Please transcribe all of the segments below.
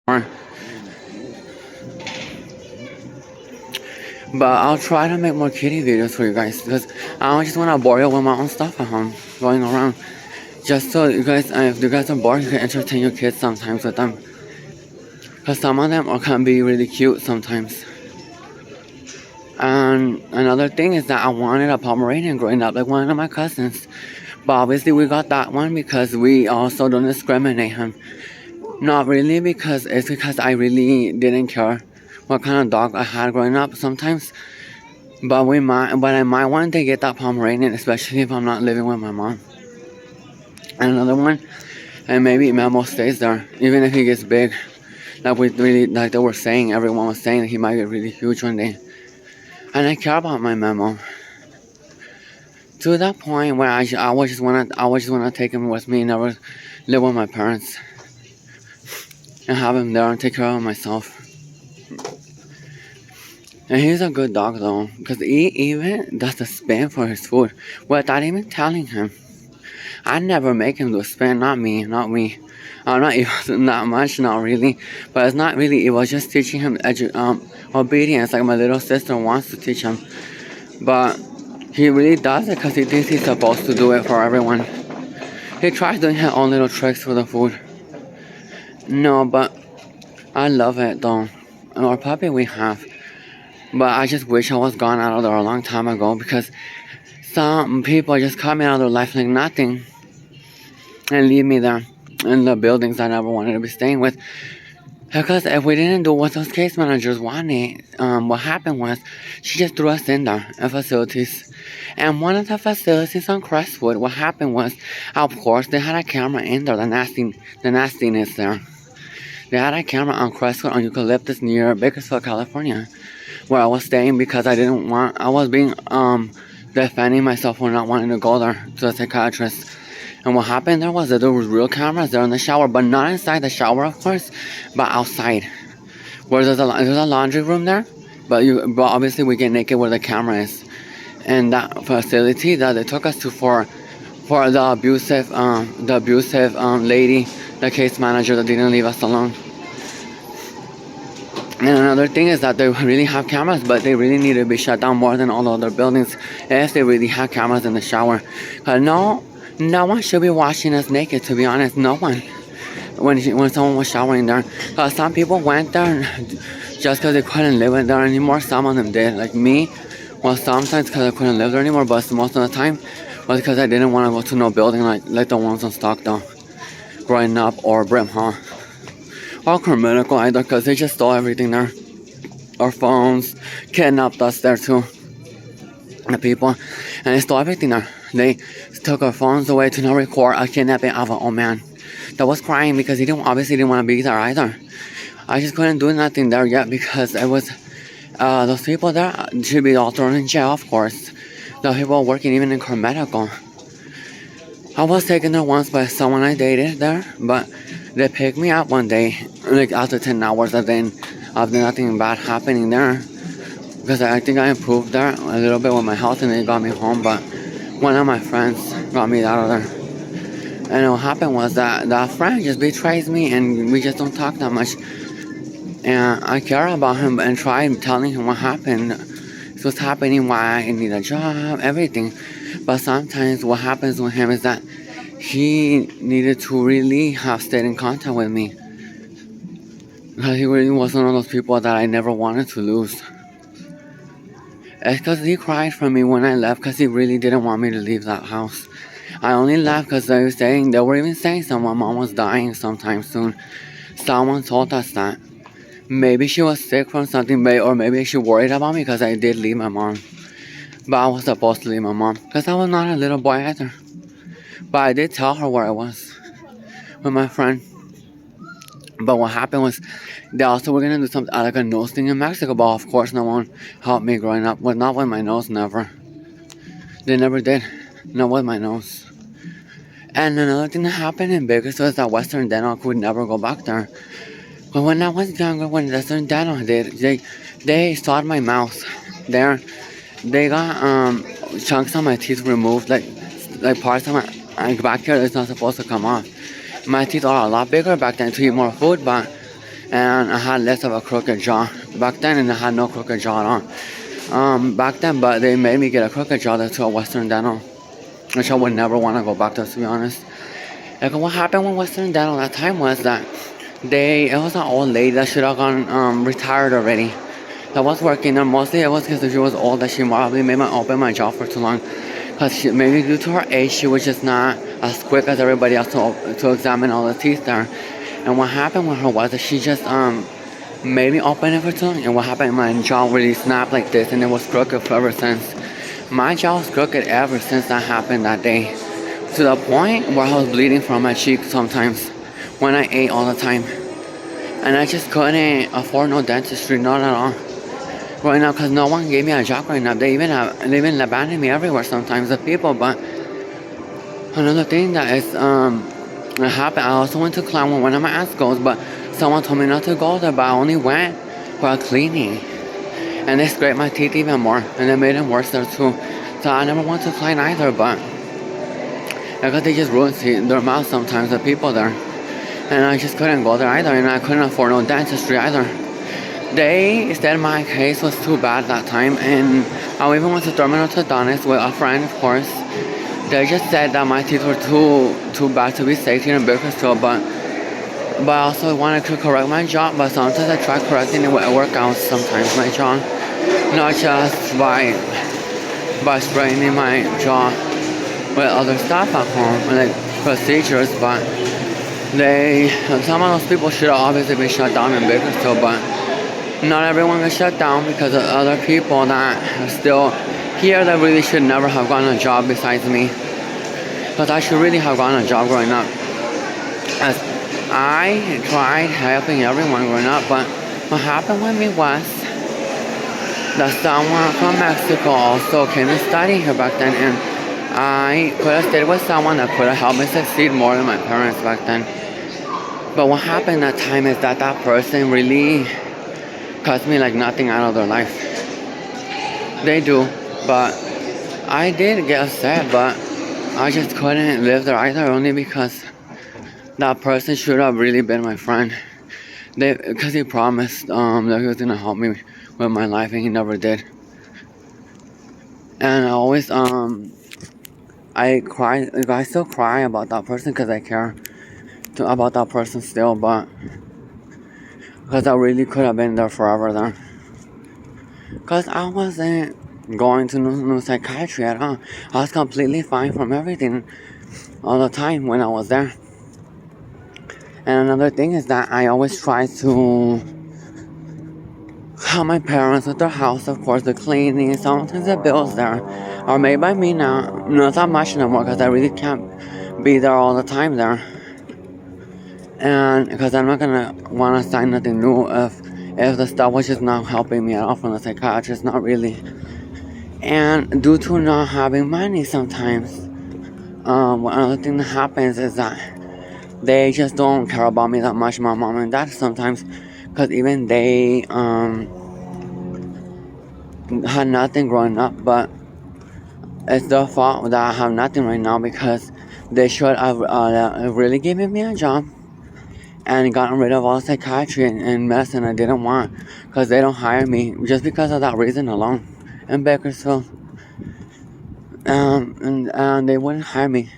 But I'll try to make more kitty videos for you guys because I don't just want to bore you with my own stuff at home going around. Just so you guys, if you guys are bored, you can entertain your kids sometimes with them. Because some of them can be really cute sometimes. And another thing is that I wanted a Pomeranian growing up, like one of my cousins. But obviously we got that one because we also don't discriminate him. Not really because it's because I really didn't care what kind of dog I had growing up sometimes. But I might one day get that Pomeranian, especially if I'm not living with my mom. And another one, and maybe Memo stays there, even if he gets big. Like they were saying, everyone was saying that he might get really huge one day. And I care about my Memo to that point where I just wanna take him with me and never live with my parents and have him there and take care of him myself. And he's a good dog though, because he even does the spin for his food without even telling him. I never make him do a spin, not me. I'm not evil that much, not really. But it's not really evil, just teaching him obedience, like my little sister wants to teach him. But he really does it because he thinks he's supposed to do it for everyone. He tries doing his own little tricks for the food. No, but I love it though. Our puppy we have. But I just wish I was gone out of there a long time ago because some people just cut me out of their life like nothing and leave me there in the buildings I never wanted to be staying with. Because if we didn't do what those case managers wanted, what happened was she just threw us in there in facilities. And one of the facilities on Crestwood, what happened was, of course, they had a camera in there, the nastiness there. They had a camera on Crestwood on Eucalyptus near Bakersfield, California, where I was staying because I was being defending myself for not wanting to go there to a psychiatrist. And what happened there was that there was real cameras there in the shower, but not inside the shower, of course, but outside. Where there's a laundry room there, but obviously we get naked where the camera is. And that facility that they took us to for the abusive lady, the case manager that didn't leave us alone. And another thing is that they really have cameras, but they really need to be shut down more than all the other buildings if they really have cameras in the shower. No one should be watching us naked, to be honest. No one. When someone was showering there. Some people went there just because they couldn't live in there anymore. Some of them did. Like me, well, sometimes because I couldn't live there anymore, but most of the time was because I didn't want to go to no building like the ones on Stockton, growing up, or Brimhall, or Cromitical either, because they just stole everything there. Our phones, kidnapped us there too. The people, and they stole everything there. They took our phones away to not record a kidnapping of an old man that was crying because he obviously didn't want to be there either. I just couldn't do nothing there yet because it was those people there should be all thrown in jail, of course. The people working even in Cromitical. I was taken there once by someone I dated there, but they picked me up one day, like after 10 hours of nothing bad happening there. Because I think I improved there a little bit with my health and they got me home, but one of my friends got me out of there. And what happened was that friend just betrays me and we just don't talk that much. And I care about him and tried telling him what happened. This was happening, why I need a job, everything. But sometimes what happens with him is that he needed to really have stayed in contact with me. Because he really was one of those people that I never wanted to lose. It's because he cried for me when I left because he really didn't want me to leave that house. I only left because they were even saying my mom was dying sometime soon. Someone told us that. Maybe she was sick from something, or maybe she worried about me because I did leave my mom. But I was supposed to leave my mom because I was not a little boy either. But I did tell her where I was with my friend. But what happened was they also were going to do something like a nose thing in Mexico, but of course no one helped me growing up. Well, not with my nose, never. They never did. Not with my nose. And another thing that happened in Bakersfield is that Western Dental could never go back there. But when I was younger, when Western Dental did, they sawed my mouth there. They got chunks of my teeth removed, like parts of my back here that's not supposed to come off. My teeth are a lot bigger back then to eat more food, but and I had less of a crooked jaw back then, and I had no crooked jaw at all back then. But they made me get a crooked jaw to a Western Dental, which I would never want to go back to be honest. Like what happened with Western Dental at that time was that it was an old lady that should have gone retired already. That was working there. Mostly it was because she was old that she probably made me open my jaw for too long. Because maybe due to her age, she was just not as quick as everybody else to examine all the teeth there. And what happened with her was that she just made me open it for too long. And what happened, my jaw really snapped like this, and it was crooked ever since. My jaw was crooked ever since that happened that day. To the point where I was bleeding from my cheek sometimes when I ate all the time. And I just couldn't afford no dentistry, not at all. Growing up, because no one gave me a job growing up. They even abandoned me everywhere sometimes, the people. But another thing that is happened, I also went to clown when one of my aunts goes, but someone told me not to go there, but I only went for a cleaning. And they scraped my teeth even more, and they made them worse there too. So I never went to clown either, but because they just ruined their mouth sometimes, the people there. And I just couldn't go there either, and I couldn't afford no dentistry either. They said my case was too bad that time, and I even went to dermatodontist with a friend, of course. They just said that my teeth were too bad to be safe here in Bakersfield, but I also wanted to correct my jaw, but sometimes I try correcting it with workouts sometimes, my jaw. Not just by straightening my jaw with other stuff at home, like procedures, but some of those people should have obviously been shut down in Bakersfield, but not everyone gets shut down because of other people that are still here that really should never have gotten a job besides me. Because I should really have gotten a job growing up. As I tried helping everyone growing up, but what happened with me was that someone from Mexico also came to study here back then, and I could have stayed with someone that could have helped me succeed more than my parents back then. But what happened that time is that person really cut me like nothing out of their life. They do, but I did get upset, but I just couldn't live there either, only because that person should have really been my friend. Because he promised that he was gonna help me with my life, and he never did. And I always I cry. I still cry about that person because I care about that person still, but because I really could have been there forever there. Because I wasn't going to no psychiatry at all. I was completely fine from everything all the time when I was there. And another thing is that I always try to help my parents with their house, of course, the cleaning, sometimes the bills there are made by me now. Not that much anymore because I really can't be there all the time there. And because I'm not gonna want to sign nothing new if the stuff was just not helping me at all from the psychiatrist, not really. And due to not having money sometimes, one other thing that happens is that they just don't care about me that much, my mom and dad sometimes, because even they had nothing growing up, but it's their fault that I have nothing right now, because they should have really given me a job and gotten rid of all psychiatry and medicine I didn't want, because they don't hire me just because of that reason alone in Bakersfield. And they wouldn't hire me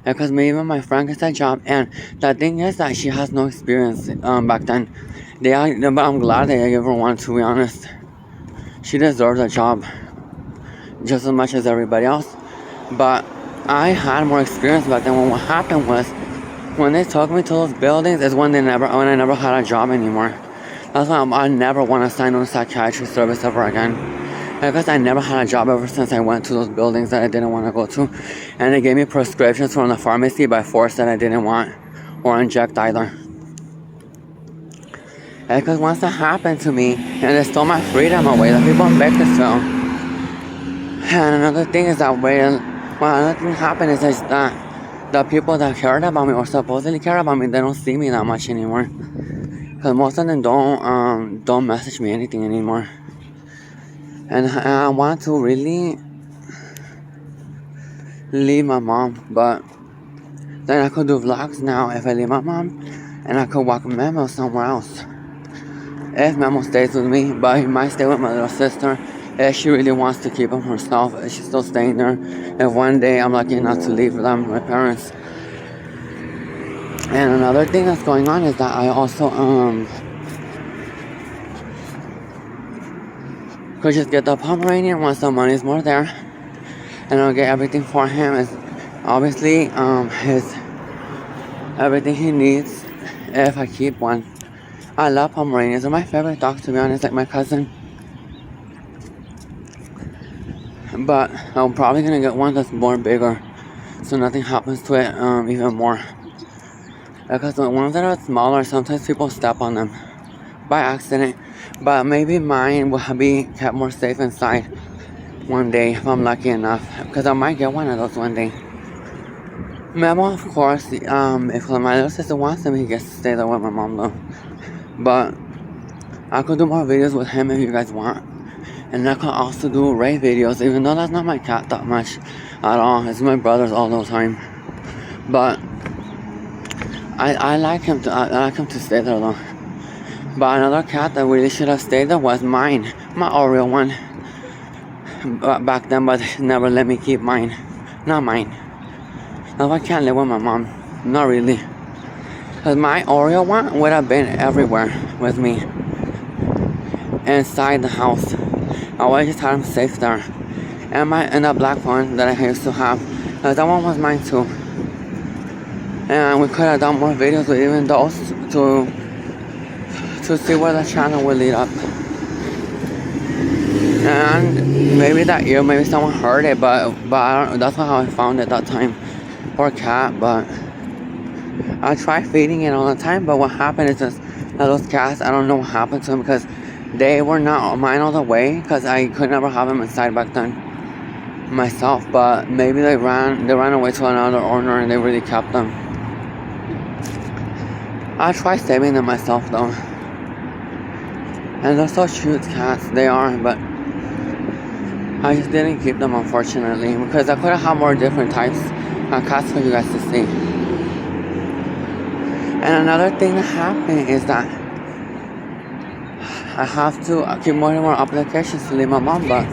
because even my friend gets that job, and the thing is that she has no experience back then. But I'm glad they gave her one, to be honest. She deserves a job just as much as everybody else, but I had more experience back then. When what happened was, when they took me to those buildings is when I never had a job anymore. That's why I never want to sign on a psychiatry service ever again. Because I never had a job ever since I went to those buildings that I didn't want to go to. And they gave me prescriptions from the pharmacy by force that I didn't want or inject either. Because once that happened to me, and they stole my freedom away, the people in Bakersfield. And another thing is that another thing happened is that the people that cared about me or supposedly care about me, they don't see me that much anymore. Because most of them don't message me anything anymore. And I want to really leave my mom, but then I could do vlogs now if I leave my mom, and I could walk memos somewhere else. if Memo stays with me, but he might stay with my little sister. If she really wants to keep him herself, she's still staying there. If one day I'm lucky enough to leave them, my parents. And another thing that's going on is that I also could just get the Pomeranian once the money's more there, and I'll get everything for him. Is obviously his everything he needs if I keep one. I love Pomeranians. They're my favorite dogs, to be honest, like my cousin. But I'm probably gonna get one that's more bigger, so nothing happens to it even more. Because the ones that are smaller, sometimes people step on them by accident. But maybe mine will be kept more safe inside one day if I'm lucky enough. Because I might get one of those one day. Memo, of course, if my little sister wants him, he gets to stay there with my mom though. But I could do more videos with him if you guys want. And I could also do Ray videos, even though that's not my cat that much at all. It's my brother's all the time. But I like him to stay there though. But another cat that really should have stayed there was mine, my Oreo one. Back then, but they never let me keep mine. Not mine. Now I can't live with my mom. Not really. Cause my Oreo one would have been everywhere with me. Inside the house. I always just had him safe there. And the black one that I used to have, that one was mine too. And we could have done more videos with even those to see where the channel will lead up. And maybe that year, maybe someone heard it, but I don't, that's not how I found it that time. Poor cat, but I tried feeding it all the time, but what happened is just that those cats, I don't know what happened to them because they were not mine all the way because I could never have them inside back then myself, but maybe they ran away to another owner and they really kept them. I tried saving them myself though. And they're so cute cats, they are, but I just didn't keep them unfortunately because I could have had more different types of cats for you guys to see. And another thing that happened is that I have to keep more and more applications to leave my mom, but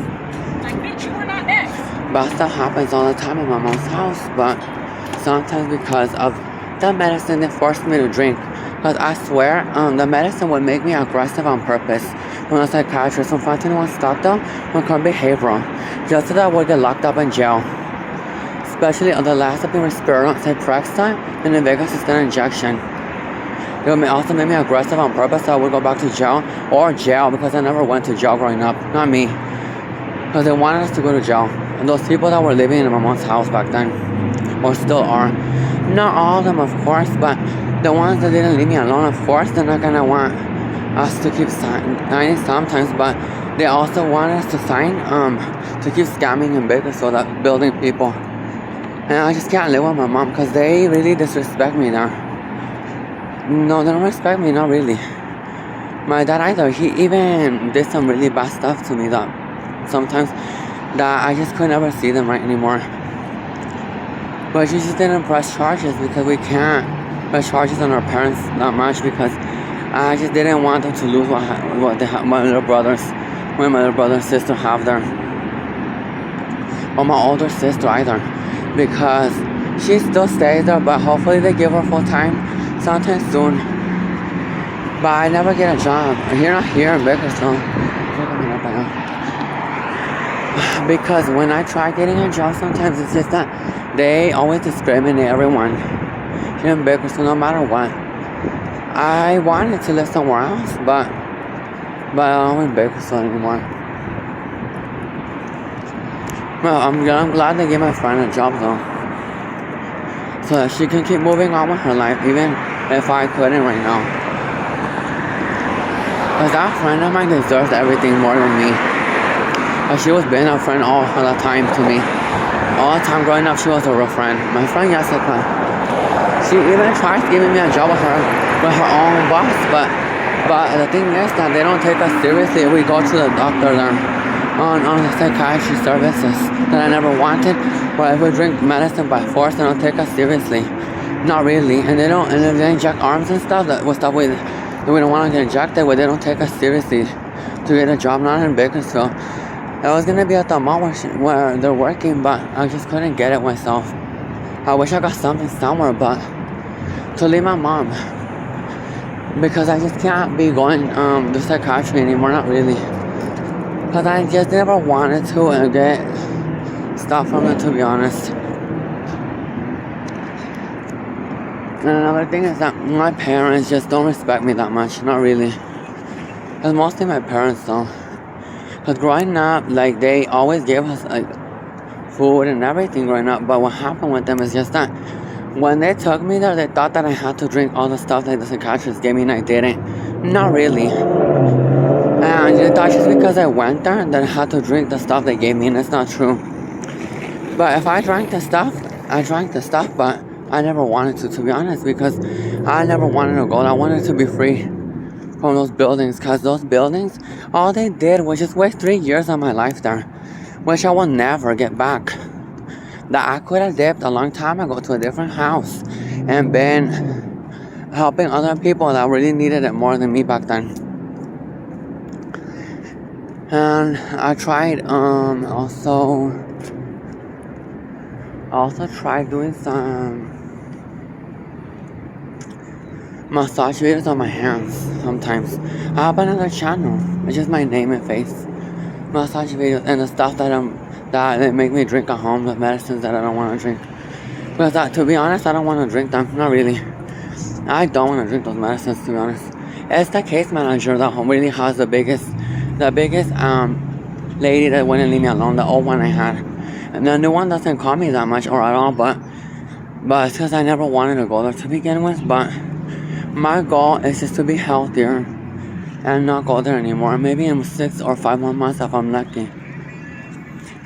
stuff happens all the time in my mom's house, but sometimes because of the medicine they forced me to drink. Because I swear, the medicine would make me aggressive on purpose. When a psychiatrist from 521 Stockdale would come behavioral, just so that I would get locked up in jail. Especially on the last of the Risperidone, Cyprexa, and the Vega System injection. It would also make me aggressive on purpose, so I would go back to jail, or jail, because I never went to jail growing up. Not me. Because they wanted us to go to jail. And those people that were living in my mom's house back then, or still are. Not all of them, of course, but the ones that didn't leave me alone, of course, they're not gonna want us to keep signing sometimes, but they also want us to sign to keep scamming in Bakersfield, building people. And I just can't live with my mom because they really disrespect me now. No, they don't respect me, not really. My dad either, he even did some really bad stuff to me that sometimes that I just could never see them right anymore. But she just didn't press charges because we can't press charges on our parents that much because I just didn't want them to lose what they have, my little brothers and sister have there. Or my older sister either. Because she still stays there, but hopefully they give her full time sometime soon. But I never get a job. Not here in Bakersfield. Because when I try getting a job, sometimes it's just that they always discriminate everyone here in Bakersfield, no matter what. I wanted to live somewhere else, but I don't in Bakersfield anymore. Well, I'm glad they gave my friend a job though, so that she can keep moving on with her life, even if I couldn't right now. Cause that friend of mine deserves everything more than me. She was being a friend all the time to me. All the time growing up, she was a real friend. My friend Jessica. She even tried giving me a job with her own boss, but the thing is that they don't take us seriously if we go to the doctor there on the psychiatry services that I never wanted. But if we drink medicine by force, they don't take us seriously. Not really. And they don't, and if they inject arms and stuff, that was stuff with we don't want to get injected, but they don't take us seriously to get a job, not in Bakersfield. I was gonna be at the mall where they're working, but I just couldn't get it myself. I wish I got something somewhere, but to leave my mom, because I just can't be going to psychiatry anymore, not really. Because I just never wanted to get stuff from it, to be honest. And another thing is that my parents just don't respect me that much, not really. Because mostly my parents don't. Because growing up, like, they always gave us, like, food and everything growing up. But what happened with them is just that when they took me there, they thought that I had to drink all the stuff that the psychiatrist gave me, and I didn't. Not really. And they thought just because I went there that I had to drink the stuff they gave me, and it's not true. But if I drank the stuff, I drank the stuff, but I never wanted to be honest, because I never wanted to go. I wanted to be free from those buildings, because those buildings, all they did was just waste 3 years of my life there, which I will never get back. That I could have dipped a long time ago to a different house and been helping other people that really needed it more than me back then. And I tried also tried doing some massage videos on my hands sometimes. I have another channel. It's just my name and face. Massage videos and the stuff that they make me drink at home, the medicines that I don't want to drink. Because to be honest, I don't want to drink them. Not really. I don't want to drink those medicines, to be honest. It's the case manager that really has the biggest lady that wouldn't leave me alone, the old one I had. And the new one doesn't call me that much or at all, but it's because I never wanted to go there to begin with. But my goal is just to be healthier and not go there anymore. Maybe in 6 or 5 more months if I'm lucky.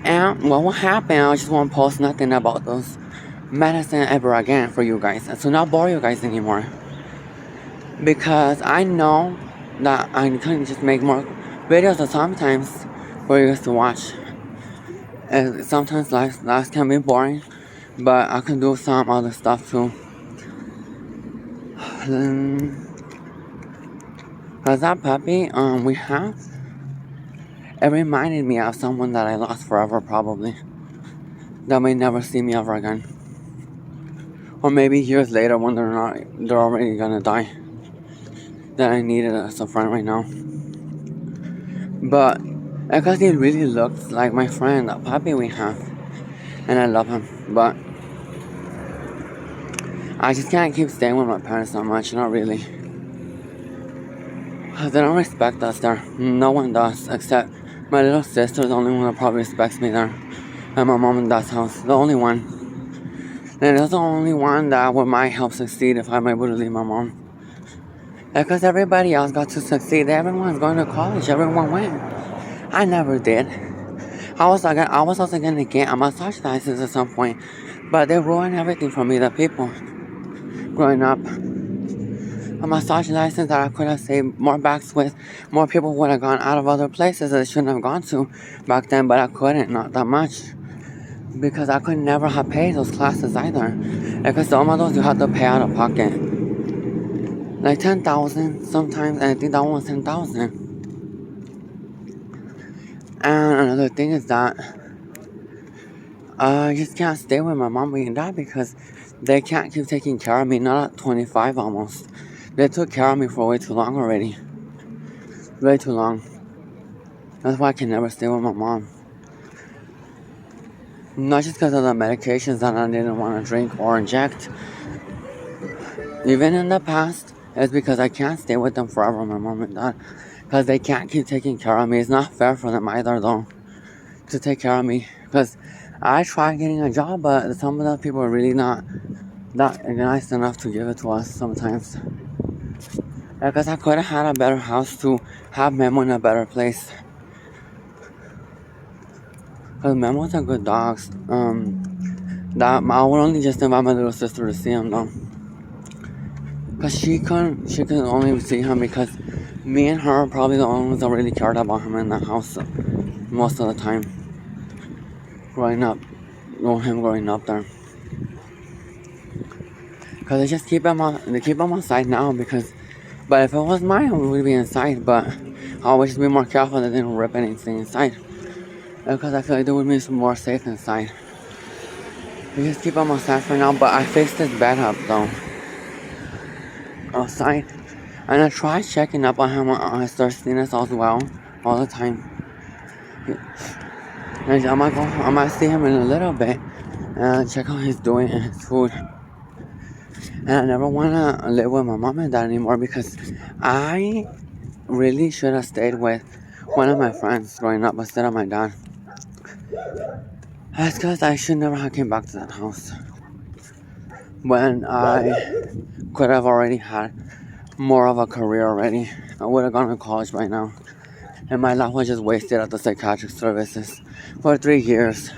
And what will happen, I just won't post nothing about those medicine ever again for you guys, and to not bore you guys anymore. Because I know that I can just make more videos sometimes for you guys to watch. And sometimes lives can be boring, but I can do some other stuff too. Cause that puppy we have, it reminded me of someone that I lost forever, probably, that may never see me ever again, or maybe years later when they're already gonna die, that I needed as a friend right now. But because he really looks like my friend, that puppy we have, and I love him, but I just can't keep staying with my parents that much, not really. They don't respect us there. No one does, except my little sister is the only one that probably respects me there. At my mom and dad's house. The only one. And it's the only one that might help succeed if I'm able to leave my mom. Because everybody else got to succeed. Everyone's going to college. Everyone went. I never did. I was also going to get a massage license at some point. But they ruined everything for me, the people. Growing up. A massage license that I could have saved more backs with. More people would have gone out of other places that they shouldn't have gone to back then, but I couldn't, not that much. Because I could never have paid those classes either. Because some of those you have to pay out of pocket. Like 10,000 sometimes, and I think that one was 10,000. And another thing is that I just can't stay with my mom and dad because they can't keep taking care of me, not at 25 almost. They took care of me for way too long already. Way too long. That's why I can never stay with my mom. Not just because of the medications that I didn't want to drink or inject. Even in the past, it's because I can't stay with them forever, my mom and dad. Because they can't keep taking care of me. It's not fair for them either, though, to take care of me. Because I tried getting a job, but some of the people are really not nice enough to give it to us sometimes. Because I could have had a better house to have Memo in a better place. Because Memo's are good dogs. That I would only just invite my little sister to see him though. Because she couldn't only see him because me and her are probably the only ones that really cared about him in the house most of the time. Growing up there. Because they just keep him on side now because But if it was mine, we would be inside. But I always just be more careful that they don't rip anything inside. Because I feel like they would be some more safe inside. We just keep them outside for now. But I fixed this bed up though. Outside. And I try checking up on him on his thirstiness as well. All the time. And I might see him in a little bit. And check how he's doing and his food. And I never want to live with my mom and dad anymore because I really should have stayed with one of my friends growing up instead of my dad. That's because I should never have came back to that house when I could have already had more of a career already. I would have gone to college by now. And my life was just wasted at the psychiatric services for 3 years.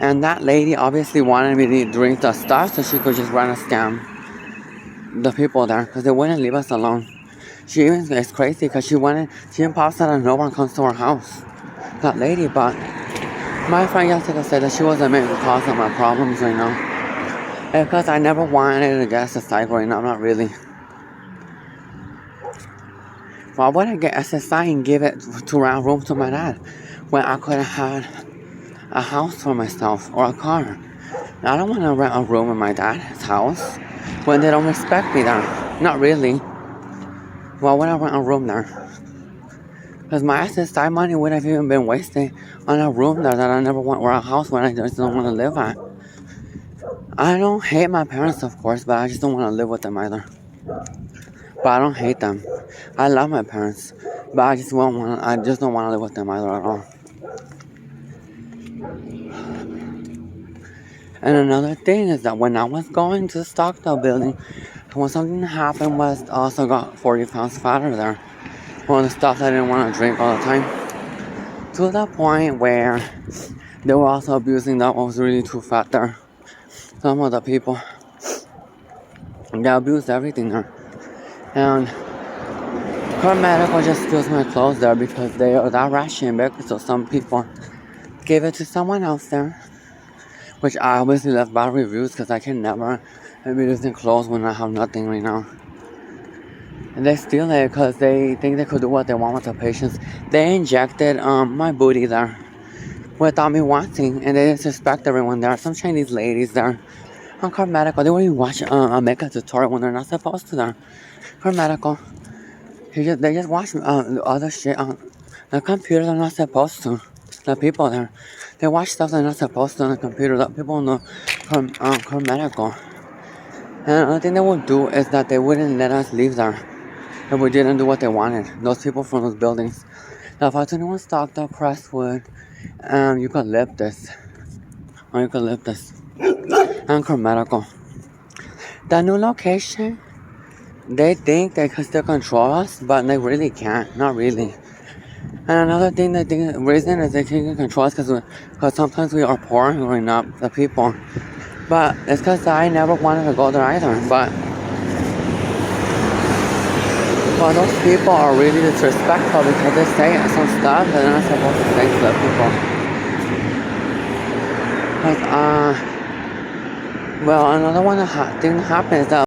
And that lady obviously wanted me to drink the stuff so she could just run a scam the people there because they wouldn't leave us alone. She even is crazy because she even pops out of nowhere and comes to our house. That lady, but my friend Jessica said that she was the main cause of my problems right now. Because I never wanted to get SSI growing up, not really. Why would I get SSI and give it to rent room to my dad when I could have had a house for myself or a car? I don't want to rent a room in my dad's house when they don't respect me there. Not really. Why would I rent a room there? Because my SSI money would have even been wasted on a room there that I never want, or a house where I just don't want to live at. I don't hate my parents, of course, but I just don't want to live with them either. But I don't hate them. I love my parents, but I just don't want to live with them either at all. And another thing is that when I was going to the Stockdale building, when something happened was also got 40 pounds fatter there. One of the stuff that I didn't want to drink all the time. To the point where they were also abusing that was really too fat there. Some of the people, they abused everything there. And her medical just steals my clothes there because they are that ration big. So some people gave it to someone else there. Which I obviously left bad reviews because I can never be using clothes when I have nothing right now. And they steal it because they think they could do what they want with the patients. They injected my booty there without me wanting, and they disrespect everyone there. Some Chinese ladies there on Car Medical, they won't even watch a makeup tutorial when they're not supposed to there. Car Medical, they just watch other shit on the computer they're not supposed to. The people there, they watch stuff they're not supposed to on the computer. The people in the Car Medical. And another thing they would do is that they wouldn't let us leave there if we didn't do what they wanted. Those people from those buildings. Now, if I was anyone stocked up Crestwood, Eucalyptus, or Eucalyptus, and Car Medical. The new location, they think they can still control us, but they really can't. Not really. And another thing that the reason is they can control us because sometimes we are poor growing up, the people. But it's because I never wanted to go there either. But well, those people are really disrespectful because they say some stuff that they're not supposed to say to the people. Because, well, another thing that happens is that